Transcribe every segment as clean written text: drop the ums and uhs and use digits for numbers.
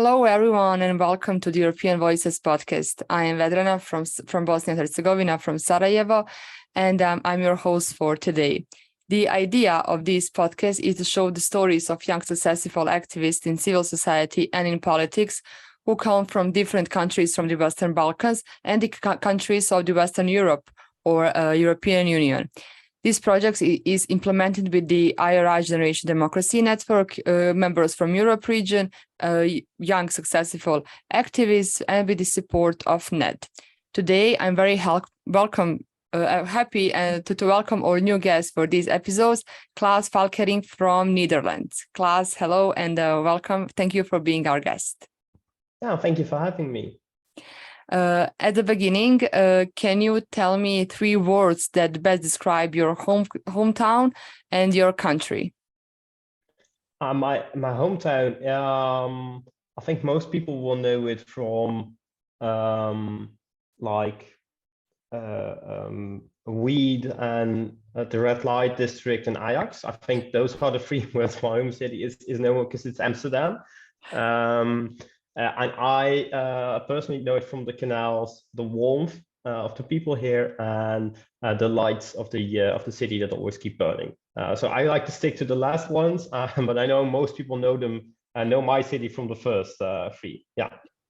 Hello, everyone, and welcome to the European Voices podcast. I am Vedrana from Bosnia and Herzegovina, from Sarajevo, and I'm your host for today. The idea of this podcast is to show the stories of young successful activists in civil society and in politics who come from different countries from the Western Balkans and the countries of the Western Europe or European Union. This project is implemented with the IRI Generation Democracy Network, members from Europe region, young successful activists, and with the support of NED. Today, I'm very happy to welcome our new guest for these episodes, Klaas Valkering from Netherlands. Klaas, hello and welcome. Thank you for being our guest. Yeah, thank you for having me. At the beginning, can you tell me 3 words that best describe your hometown and your country? My hometown. I think most people will know it from Weed and the Red Light District and Ajax. I think those are the 3 words. My home city is known because it's Amsterdam. And I personally know it from the canals, the warmth of the people here, and the lights of the city that always keep burning. So I like to stick to the last ones, but I know most people know them and know my city from the first 3.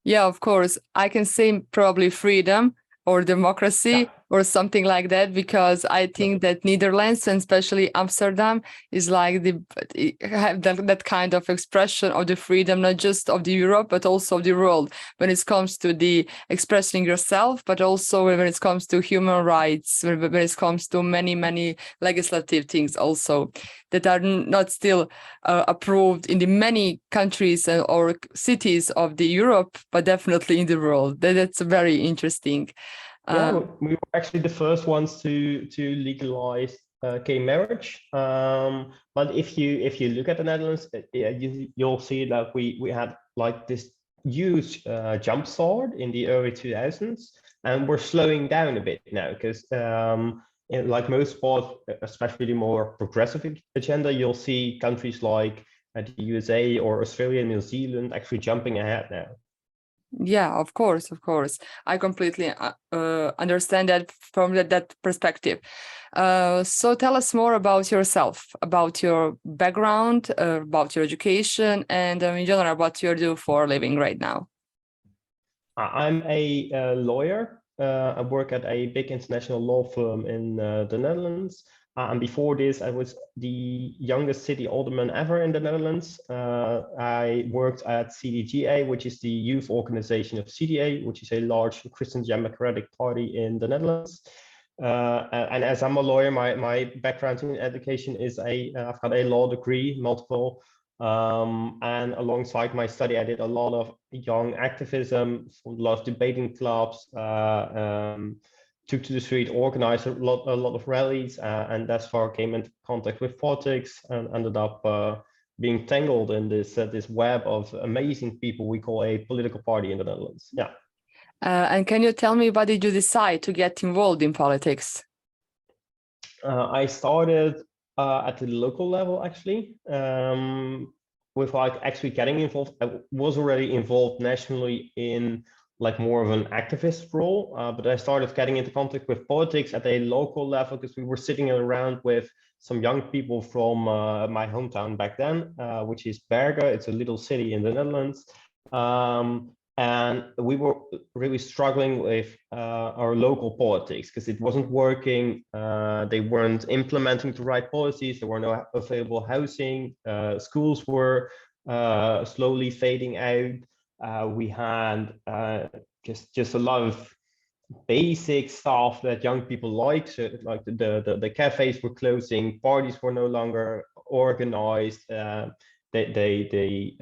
Yeah, of course. I can say probably freedom or democracy or something like that, because I think that Netherlands and especially Amsterdam is like that kind of expression of the freedom, not just of the Europe, but also of the world when it comes to the expressing yourself, but also when it comes to human rights, when it comes to many legislative things also that are not still approved in the many countries or cities of the Europe, but definitely in the world. That's very interesting. We were actually the first ones to legalize gay marriage. But if you look at the Netherlands, you'll see that we had like this huge jump start in the early 2000s, and we're slowing down a bit now because like most parts, especially the more progressive agenda, you'll see countries like the USA or Australia and New Zealand actually jumping ahead now. Yeah, of course. I completely understand that from that perspective. So tell us more about yourself, about your background, about your education, and in general, what you do for a living right now. I'm a lawyer. I work at a big international law firm in the Netherlands. And before this, I was the youngest city alderman ever in the Netherlands. I worked at CDGA, which is the youth organization of CDA, which is a large Christian Democratic Party in the Netherlands. And as I'm a lawyer, my background in education is I've got a law degree, multiple. And alongside my study, I did a lot of young activism, a lot of debating clubs, took to the street, organized a lot of rallies, and that's how I came into contact with politics and ended up being tangled in this web of amazing people we call a political party in the Netherlands. Yeah. And can you tell me, why did you decide to get involved in politics? I started at the local level, actually, with like actually getting involved. I was already involved nationally in like more of an activist role, but I started getting into contact with politics at a local level because we were sitting around with some young people from my hometown back then, which is Bergen. It's a little city in the Netherlands. And we were really struggling with our local politics because it wasn't working. They weren't implementing the right policies. There were no available housing. Schools were slowly fading out. We had just a lot of basic stuff that young people like. So like the cafes were closing, parties were no longer organized. They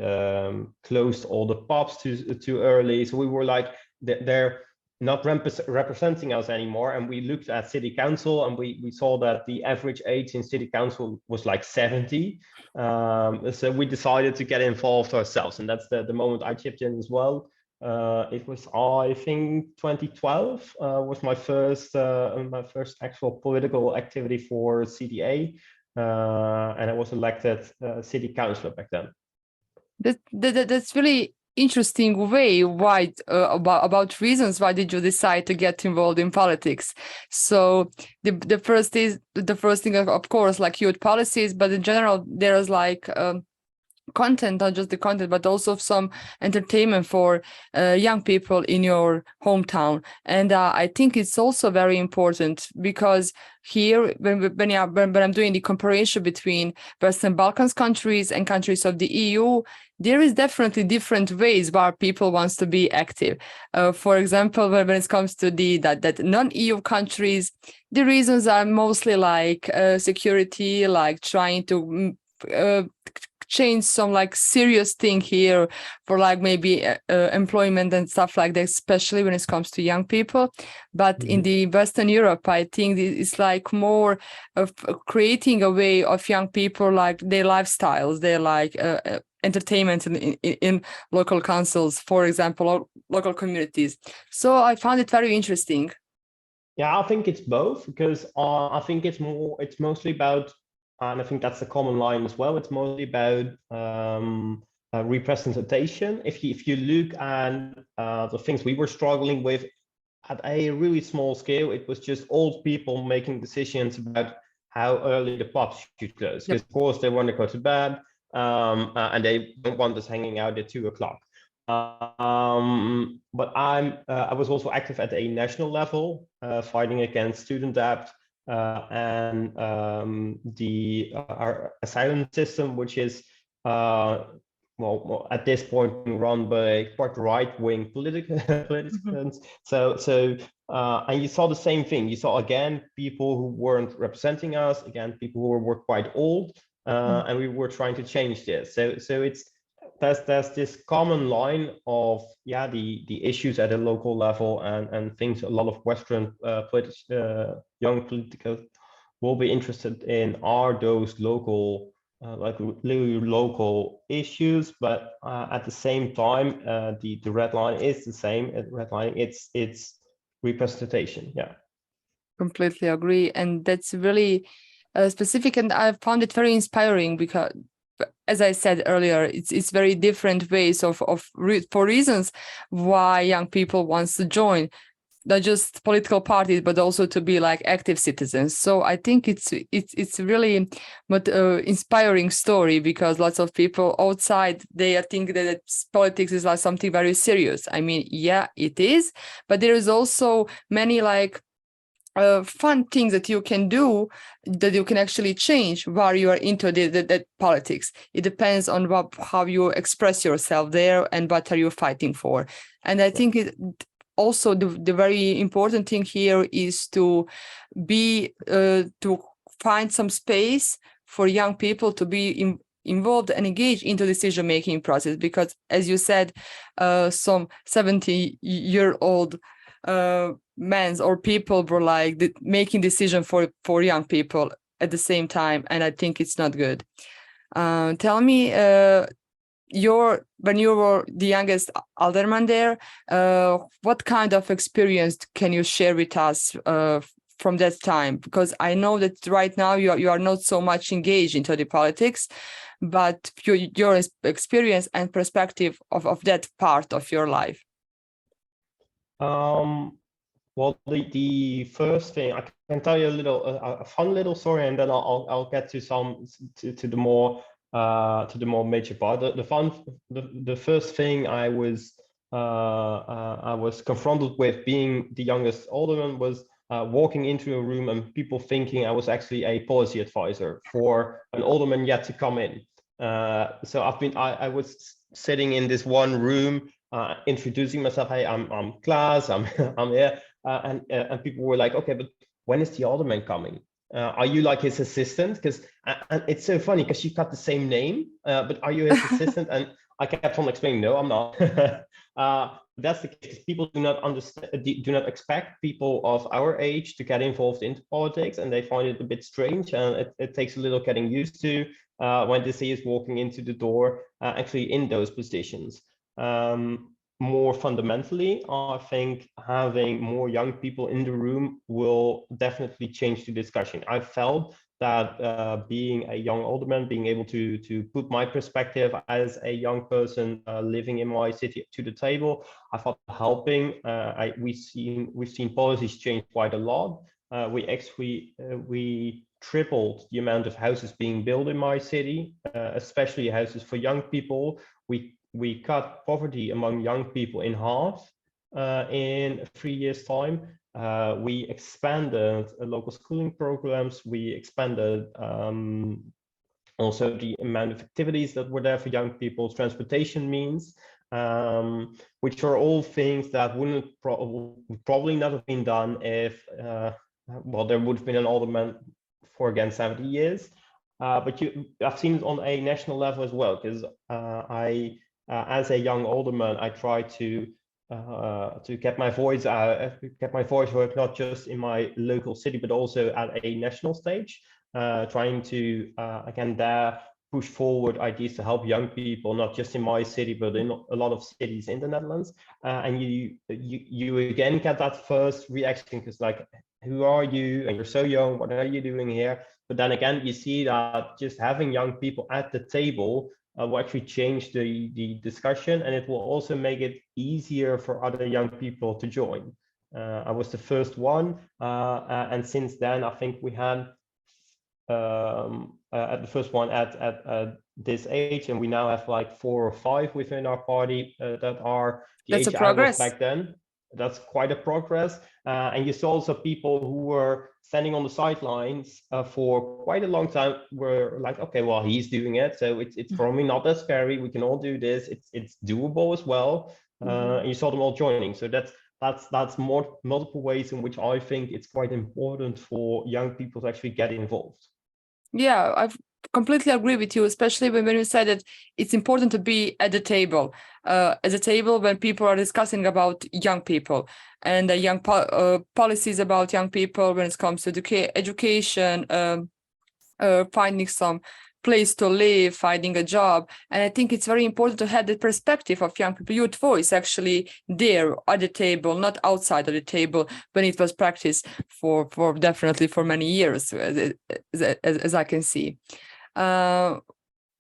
closed all the pubs too early. So we were like, they're not representing us anymore. And we looked at city council and we saw that the average age in city council was like 70. So we decided to get involved ourselves. And that's the moment I chipped in as well. It was, I think, 2012 was my first actual political activity for CDA. And I was elected city councillor back then. That's really interesting way why about reasons why did you decide to get involved in politics. So the first thing, of course, like youth policies, but in general there's like content, not just the content, but also some entertainment for young people in your hometown. And I think it's also very important because here, when I'm doing the comparison between Western Balkans countries and countries of the EU, there is definitely different ways where people wants to be active. For example, when it comes to that non-EU countries, the reasons are mostly like security, like trying to change some like serious thing here for like maybe employment and stuff like that, especially when it comes to young people. But in the Western Europe, I think it's like more of creating a way of young people, like their lifestyles, their like entertainment in local councils, for example, or local communities. So I found it very interesting. Yeah, I think it's both, because I think it's mostly about, and I think that's the common line as well, it's mostly about representation. If you look at the things we were struggling with at a really small scale, it was just old people making decisions about how early the pubs should close. Because of course they want to go to bed, and they don't want us hanging out at 2 o'clock. But I was also active at a national level, fighting against student debt and our asylum system, which is well, at this point being run by quite right-wing politicians. So and you saw the same thing. You saw again people who weren't representing us, again people who were quite old, and we were trying to change this. So there's this common line of the issues at a local level, and things a lot of Western young politicals will be interested in are those local local issues. But at the same time, the red line is the same. Red line, it's representation. Yeah, completely agree, and that's really specific, and I found it very inspiring because, as I said earlier, it's very different ways for reasons why young people wants to join not just political parties, but also to be like active citizens. So I think it's really inspiring story, because lots of people outside, they think that politics is like something very serious. I mean, yeah, it is, but there is also many like fun things that you can do, that you can actually change while you are into the politics. It depends on how you express yourself there and what are you fighting for. And I think also the very important thing here is to find some space for young people to be involved and engaged into decision-making process, because as you said, some 70-year-old men or people were like making decision for young people at the same time, and I think it's not good. Tell me, when you were the youngest alderman there, what kind of experience can you share with us from that time? Because I know that right now you are not so much engaged into the politics, but your experience and perspective of that part of your life. Well, the first thing I can tell you a fun little story, and then I'll get to the more major part. The first thing I was confronted with being the youngest alderman was walking into a room and people thinking I was actually a policy advisor for an alderman yet to come in. So I was sitting in this one room, introducing myself. Hey, I'm Klaas. I'm here, and people were like, okay, but when is the alderman coming? Are you like his assistant? Because and it's so funny because you got the same name, but are you his assistant? And I kept on explaining, no, I'm not. That's the case. People do not understand, do not expect people of our age to get involved into politics, and they find it a bit strange, and it takes a little getting used to when they see us walking into the door, actually in those positions. More fundamentally, I think having more young people in the room will definitely change the discussion. I felt that being a young alderman, being able to put my perspective as a young person living in my city to the table, I thought helping. We've seen policies change quite a lot. We tripled the amount of houses being built in my city, especially houses for young people. We cut poverty among young people in half in 3 years' time. We expanded local schooling programs. We expanded also the amount of activities that were there for young people, transportation means, which are all things that wouldn't probably not have been done if, well, there would have been an alderman for again 70 years. But I've seen it on a national level as well, because as a young alderman, I try to get my voice heard, not just in my local city, but also at a national stage, trying to again there push forward ideas to help young people, not just in my city, but in a lot of cities in the Netherlands. And you again get that first reaction, because like, who are you? And you're so young, what are you doing here? But then again, you see that just having young people at the table will actually change the discussion, and it will also make it easier for other young people to join. I was the first one, and since then, I think we had at the first one at this age, and we now have like 4 or 5 within our party that are the age I was back then. That's quite a progress. And you saw also people who were standing on the sidelines for quite a long time were like, okay, well, he's doing it, so it's probably not that scary. We can all do this. It's doable as well. And you saw them all joining. So that's multiple ways in which I think it's quite important for young people to actually get involved. Yeah, I completely agree with you, especially when you said that it's important to be at the table, when people are discussing about young people and young policies about young people when it comes to education, finding some place to live, finding a job. And I think it's very important to have the perspective of young people, youth voice actually there at the table, not outside of the table when it was practiced for definitely for many years, as I can see. Do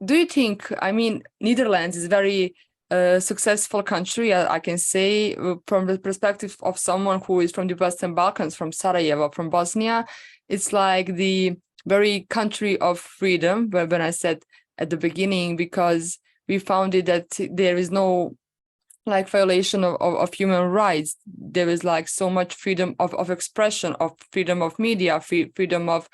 you think, I mean, Netherlands is very successful country, I can say, from the perspective of someone who is from the Western Balkans, from Sarajevo, from Bosnia. It's like the very country of freedom, when I said at the beginning, because we found it that there is no like violation of human rights. There is like so much freedom of expression, of freedom of media, freedom of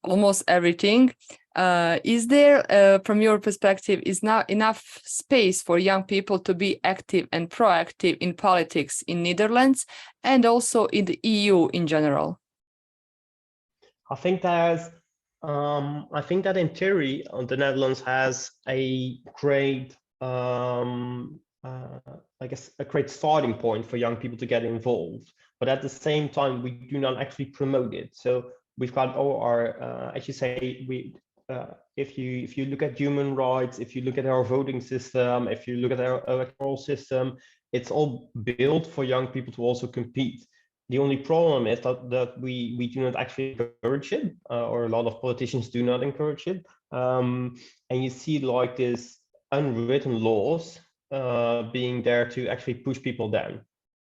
almost everything. Is there, from your perspective, is now enough space for young people to be active and proactive in politics in Netherlands and also in the EU in general? I think that in theory, the Netherlands has a great, I guess, a great starting point for young people to get involved. But at the same time, we do not actually promote it. So we've got all our, as you say, if you look at human rights, if you look at our voting system, if you look at our electoral system, it's all built for young people to also compete. The only problem is that we do not actually encourage it, or a lot of politicians do not encourage it. And you see like this unwritten laws being there to actually push people down.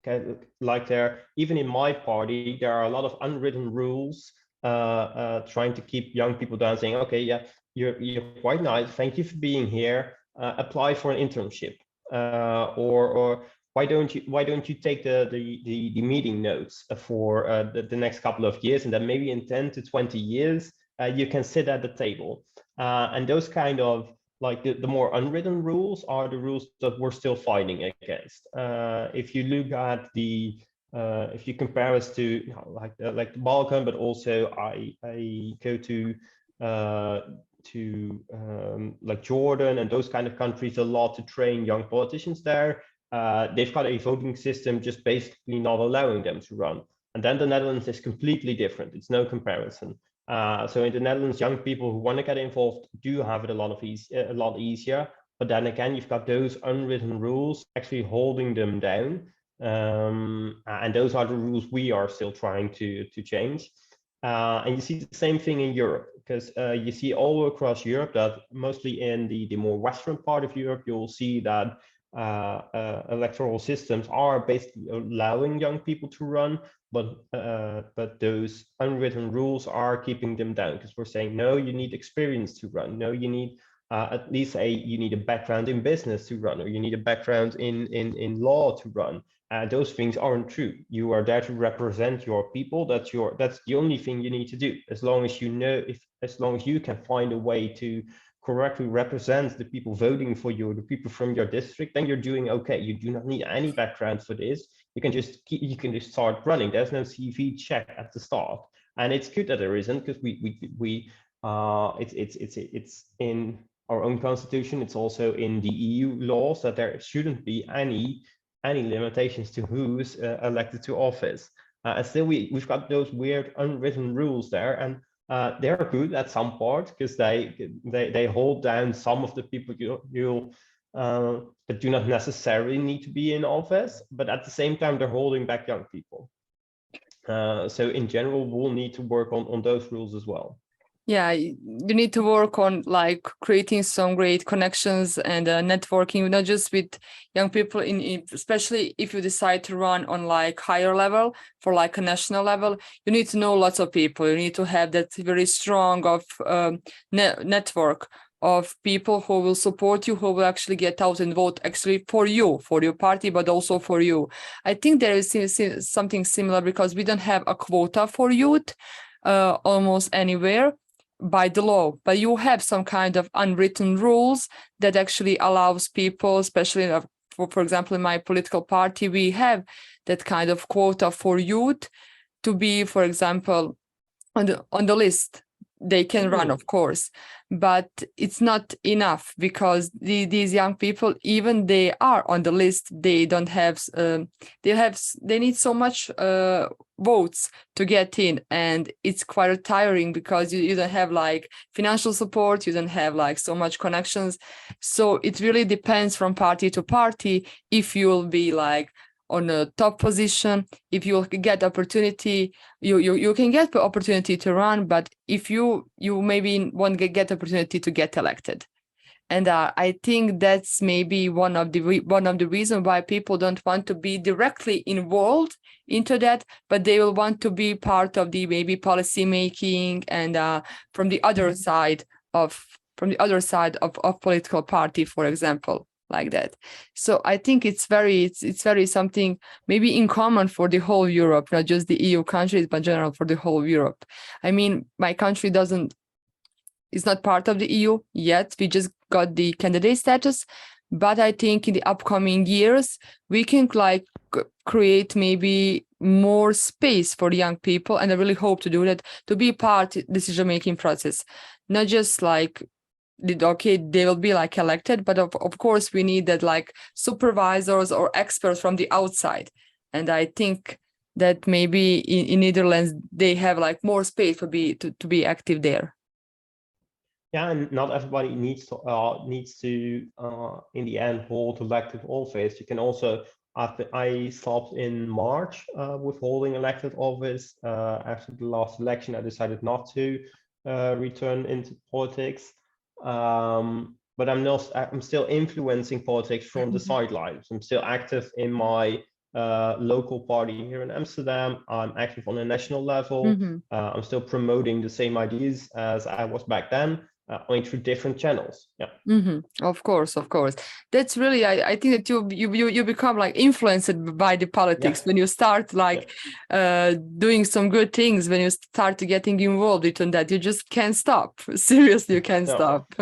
Okay, like even in my party, there are a lot of unwritten rules trying to keep young people down, saying, okay, yeah, you're quite nice, thank you for being here, apply for an internship, or why don't you take the meeting notes for the next couple of years, and then maybe in 10 to 20 years you can sit at the table. And those kind of like the more unwritten rules are the rules that we're still fighting against. If you look at if you compare us to like the Balkan, but also I go to like Jordan and those kind of countries a lot to train young politicians there. They've got a voting system just basically not allowing them to run. And then the Netherlands is completely different. It's no comparison. So in the Netherlands, young people who want to get involved do have it a lot easier. But then again, you've got those unwritten rules actually holding them down. And those are the rules we are still trying to change. And you see the same thing in Europe, because you see all across Europe that mostly in the more Western part of Europe, you'll see that electoral systems are basically allowing young people to run, but those unwritten rules are keeping them down, because we're saying, no, you need experience to run. No, you need at least you need a background in business to run, or you need a background in law to run. Those things aren't true. You are there to represent your people. That's the only thing you need to do. As long as you know, as long as you can find a way to correctly represent the people voting for you, the people from your district, then you're doing okay. You do not need any background for this. You can just start running. There's no CV check at the start, and it's good that there isn't, because it's in our own constitution. It's also in the EU laws that there shouldn't be any limitations to who's elected to office. And still, we've got those weird unwritten rules there, and they're good at some part, because they hold down some of the people that do not necessarily need to be in office, but at the same time they're holding back young people. So in general, we'll need to work on those rules as well. Yeah, you need to work on like creating some great connections and networking, not just with young people, especially if you decide to run on like higher level, for like a national level. You need to know lots of people. You need to have that very strong of network of people who will support you, who will actually get out and vote actually for you, for your party, but also for you. I think there is something similar, because we don't have a quota for youth almost anywhere by the law, but you have some kind of unwritten rules that actually allows people, especially for example, in my political party, we have that kind of quota for youth to be, for example, on the list. They can run, of course, but it's not enough, because these young people, even they are on the list, they don't have they need so much votes to get in, and it's quite tiring, because you don't have like financial support, you don't have like so much connections. So it really depends from party to party if you'll be like on a top position, if you get opportunity, you can get the opportunity to run, but if you maybe won't get opportunity to get elected. And I think that's maybe one of the reasons why people don't want to be directly involved into that, but they will want to be part of the maybe policy making and from the other side of political party, for example, like that. So I think it's very something maybe in common for the whole Europe, not just the EU countries, but in general for the whole Europe. I mean, my country is not part of the EU yet. We just got the candidate status, but I think in the upcoming years we can like create maybe more space for young people, and I really hope to do that, to be part of the decision-making process, not just like okay, they will be like elected, but of course we need that like supervisors or experts from the outside. And I think that maybe in Netherlands they have like more space to be active there. Yeah, and not everybody needs to in the end hold elected office. You can also, after I stopped in March with holding elected office, after the last election, I decided not to return into politics. But I'm still influencing politics from the sidelines. I'm still active in my local party here in Amsterdam. I'm active on a national level. I'm still promoting the same ideas as I was back then, only through different channels. Yeah. Of course. That's really, I think that you become like influenced by the politics when you start like doing some good things, when you start getting involved in that. You just can't stop. Seriously, you can't stop.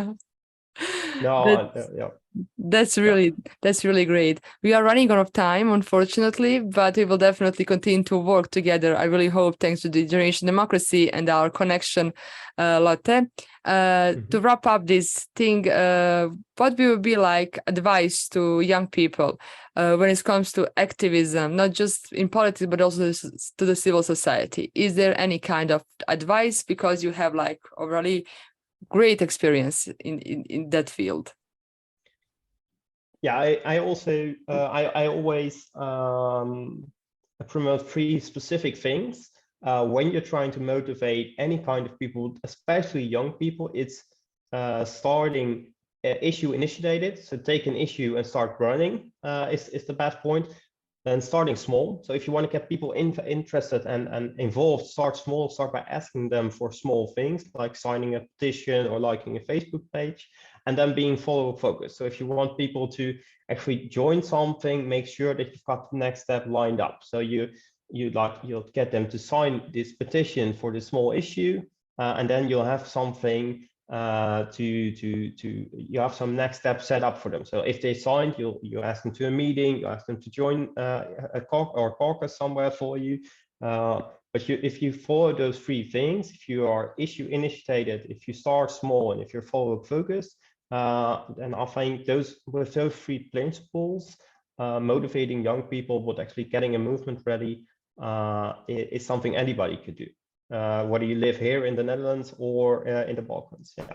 That's really great. We are running out of time, unfortunately, but we will definitely continue to work together. I really hope, thanks to the Generation Democracy and our connection, Lotte. To wrap up this thing, what will be like advice to young people when it comes to activism, not just in politics, but also to the civil society? Is there any kind of advice, because you have like a really great experience in that field? Yeah, I also I always promote three specific things. when you're trying to motivate any kind of people, especially young people, it's starting issue initiated. So take an issue and start running is the best point. Then starting small. So if you want to get people interested and involved, start small. Start by asking them for small things like signing a petition or liking a Facebook page, and then being follow-up focused. So if you want people to actually join something, make sure that you've got the next step lined up. So you'll get them to sign this petition for the small issue, and then you'll have something you have some next steps set up for them. So if they signed, you ask them to a meeting, you ask them to join a caucus somewhere for you. But if you follow those three things, if you are issue initiated, if you start small, and if you're follow-up focused, then I think with those three principles, motivating young people, but actually getting a movement ready is something anybody could do. Whether you live here in the Netherlands or in the Balkans. Yeah.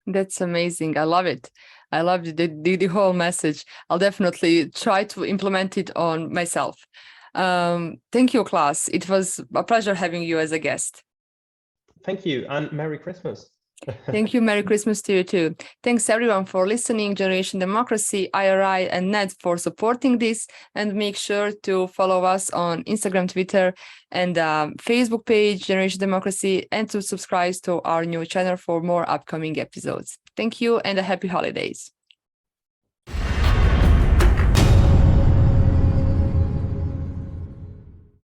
That's amazing. I love it. I love the whole message. I'll definitely try to implement it on myself. Thank you, Klaas. It was a pleasure having you as a guest. Thank you, and Merry Christmas. Thank you. Merry Christmas to you too. Thanks everyone for listening. Generation Democracy, IRI, and NED for supporting this. And make sure to follow us on Instagram, Twitter, and Facebook page, Generation Democracy, and to subscribe to our new channel for more upcoming episodes. Thank you and a happy holidays.